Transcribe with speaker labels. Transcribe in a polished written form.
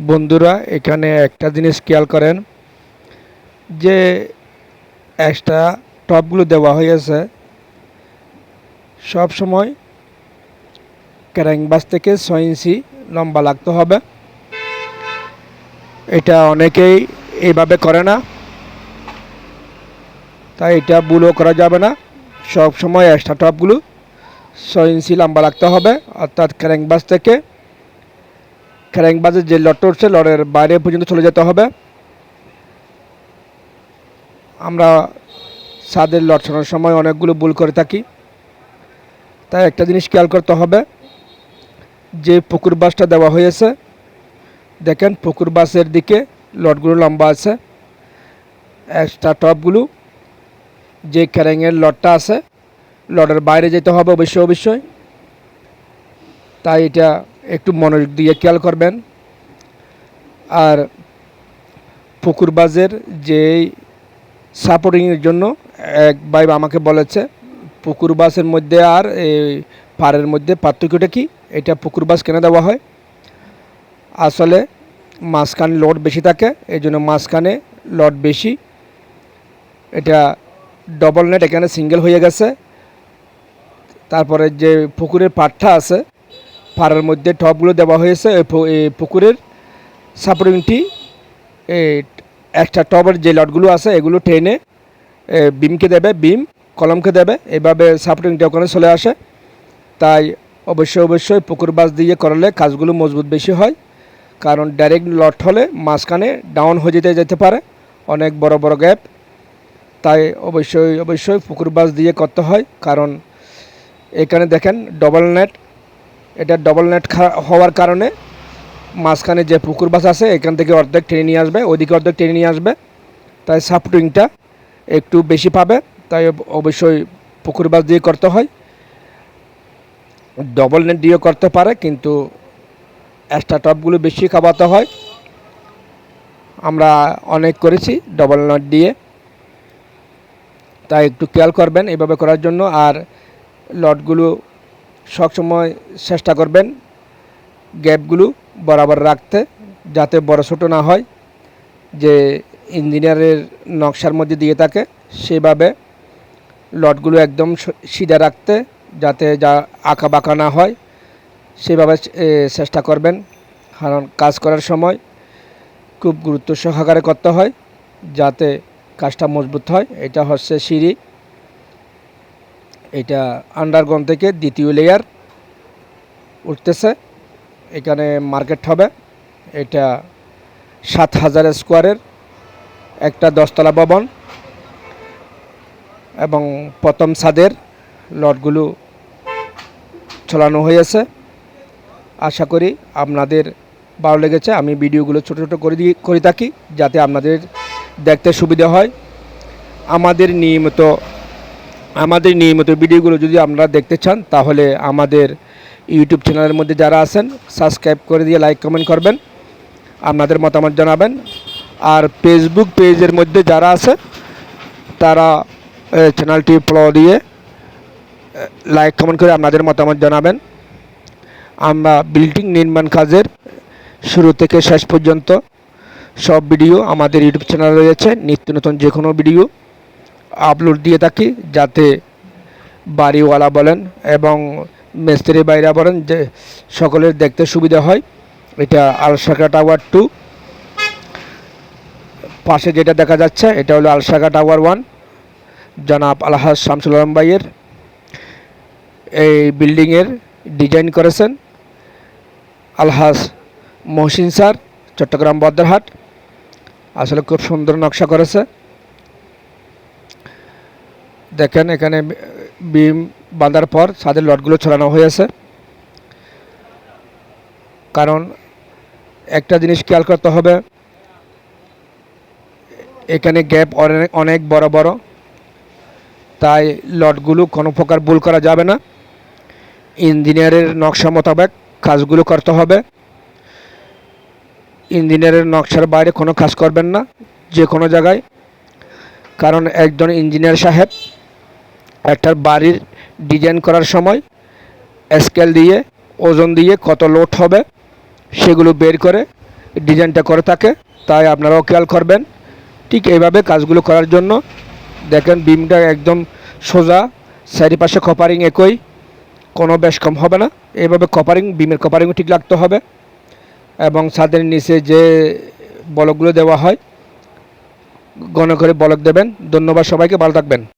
Speaker 1: বন্ধুরা, এখানে একটা জিনিস খেয়াল করেন যে এক্সট্রা টপগুলো দেওয়া হয়েছে। সব সময় ক্যারিং বাস থেকে 6 ইঞ্চি লম্বা লাগতে হবে। এটা অনেকেই এইভাবে করে না, তাই এটা ভুলও করা যাবে না। সব সময় এক্সট্রা টপগুলো 6 ইঞ্চি লম্বা লাগতে হবে, অর্থাৎ ক্যারিং বাসের যে লটটা উঠছে লটের বাইরে পর্যন্ত চলে যেতে হবে। আমরা ছাদের লট ছাড়ানোর সময় অনেকগুলো ভুল করে থাকি, তাই একটা জিনিস খেয়াল করতে হবে। যে পুকুর বাসটা দেওয়া হয়েছে, দেখেন পুকুর বাসের দিকে লটগুলো লম্বা আছে। এক্সট্রা টপগুলো যে ক্যারিংয়ের লটটা আছে লটের বাইরে যেতে হবে অবশ্যই। তাই এটা একটু মনোযোগ দিয়ে খেয়াল করবেন। আর পুকুর বাসের যেই সাপোর্টিংয়ের জন্য এক ভাই আমাকে বলেছে পুকুর বাসের মধ্যে আর এই পাড়ের মধ্যে পার্থক্যটা কি, এটা পুকুর বাস কেন দেওয়া হয়। আসলে মাঝখানে লোড বেশি থাকে, এই জন্য মাঝখানে লোড বেশি। এটা ডবল নেট, এখানে সিঙ্গেল হয়ে গেছে। তারপরে যে পুকুরের পাড়টা আছে, পাড়ের মধ্যে টপগুলো দেওয়া হয়েছে। এই পুকুরের সাপোর্টিংটি একটা টবের যে লটগুলো আছে এগুলো টেনে বিমকে দেবে, বিম কলমকে দেবে, এভাবে সাপোর্টিংটা ওখানে চলে আসে। তাই অবশ্যই পুকুর বাস দিয়ে করলে কাজগুলো মজবুত বেশি হয়। কারণ ডাইরেক্ট লট হলে মাঝখানে ডাউন হয়ে যেতে পারে, অনেক বড় গ্যাপ। তাই অবশ্যই পুকুর বাস দিয়ে করতে হয়। কারণ এখানে দেখেন ডবল নেট, এটা ডবল নেট হওয়ার কারণে মাঝখানে যে পুকুর বাস আছে এখান থেকে অর্ধেক টেনে নিয়ে আসবে, ওইদিকে অর্ধেক টেনে নিয়ে আসবে। তাই সাপোর্টিংটা একটু বেশি পাবে। তাই অবশ্যই পুকুর বাস দিয়ে করতে হয়। ডবল নেট দিয়েও করতে পারে, কিন্তু এক্সট্রা টপগুলো বেশি খাওয়াতে হয়। আমরা অনেক করেছি ডবল নেট দিয়ে, তাই একটু খেয়াল করবেন এভাবে করার জন্য। আর লটগুলো সবসময় চেষ্টা করবেন গ্যাপগুলো বরাবর রাখতে, যাতে বড় ছোটো না হয়। যে ইঞ্জিনিয়ারের নকশার মধ্যে দিয়ে থাকে সেভাবে লটগুলো একদম সিধা রাখতে, যাতে যা আঁকা বাঁকা না হয় সেভাবে চেষ্টা করবেন। কারণ কাজ করার সময় খুব গুরুত্ব সহকারে করতে হয়, যাতে কাজটা মজবুত হয়। এটা হচ্ছে সিঁড়ি, এটা আন্ডারগ্রাউন্ড থেকে দ্বিতীয় লেয়ার উঠতেছে। এখানে মার্কেট হবে। এটা 7,000 স্কোয়ারের একটা 10তলা ভবন, এবং প্রথম ছাদের লটগুলো ছড়ানো হয়েছে। আশা করি আপনাদের ভালো লেগেছে। আমি ভিডিওগুলো ছোট করে থাকি, যাতে আপনাদের দেখতে সুবিধা হয়। আমাদের নিয়মিত ভিডিওগুলো যদি আপনারা দেখতে চান, তাহলে আমাদের ইউটিউব চ্যানেলের মধ্যে যারা আছেন সাবস্ক্রাইব করে দিয়ে লাইক কমেন্ট করবেন, আপনাদের মতামত জানাবেন। আর ফেসবুক পেজের মধ্যে যারা আছে তারা চ্যানেলটি ফলো দিয়ে লাইক কমেন্ট করে আপনাদের মতামত জানাবেন। আমরা বিল্ডিং নির্মাণ কাজের শুরু থেকে শেষ পর্যন্ত সব ভিডিও আমাদের ইউটিউব চ্যানেলে রয়েছে। নিত্য নতুন যে কোনো ভিডিও আপলোড দিয়ে থাকি, যাতে বাড়িওয়ালা বলেন এবং মিস্ত্রি বাইরা বলেন যে সকলের দেখতে সুবিধা হয়। এটা আলশাখা টাওয়ার 2, পাশে যেটা দেখা যাচ্ছে এটা হলো আলশাখা টাওয়ার 1। জনাব আলহাজ শামসুল আলম ভাইয়ের এই বিল্ডিংয়ের ডিজাইন করেছেন আলহাজ মহসিন স্যার, চট্টগ্রাম বদ্রহাট। আসলে খুব সুন্দর নকশা করেছে। দেখেন এখানে বিম বাঁধার পর ছাদের লটগুলো ছড়ানো হয়েছে। কারণ একটা জিনিস খেয়াল করতে হবে, এখানে গ্যাপ অনেক বড়, তাই লটগুলো কোনো প্রকার ভুল করা যাবে না। ইঞ্জিনিয়ারের নকশা মোতাবেক কাজগুলো করতে হবে। ইঞ্জিনিয়ারের নকশার বাইরে কোনো কাজ করবেন না যে কোনো জায়গায়। কারণ একজন ইঞ্জিনিয়ার সাহেব একটা বাড়ির ডিজাইন করার সময় স্কেল দিয়ে ওজন দিয়ে কত লোড হবে সেগুলো বের করে ডিজাইনটা করে থাকে, তাই আপনারাও খেয়াল করবেন। ঠিক এইভাবে কাজগুলো করার জন্য দেখেন বিমটা একদম সোজা, চারিপাশে কপারিং একই, কোনো বেশ কম হবে না। এইভাবে কপারিং, বিমের কপারিংও ঠিক রাখতে হবে এবং ছাদের নিচে যে বলকগুলো দেওয়া হয় ঘন করে বলক দেবেন। ধন্যবাদ সবাইকে, ভালো থাকবেন।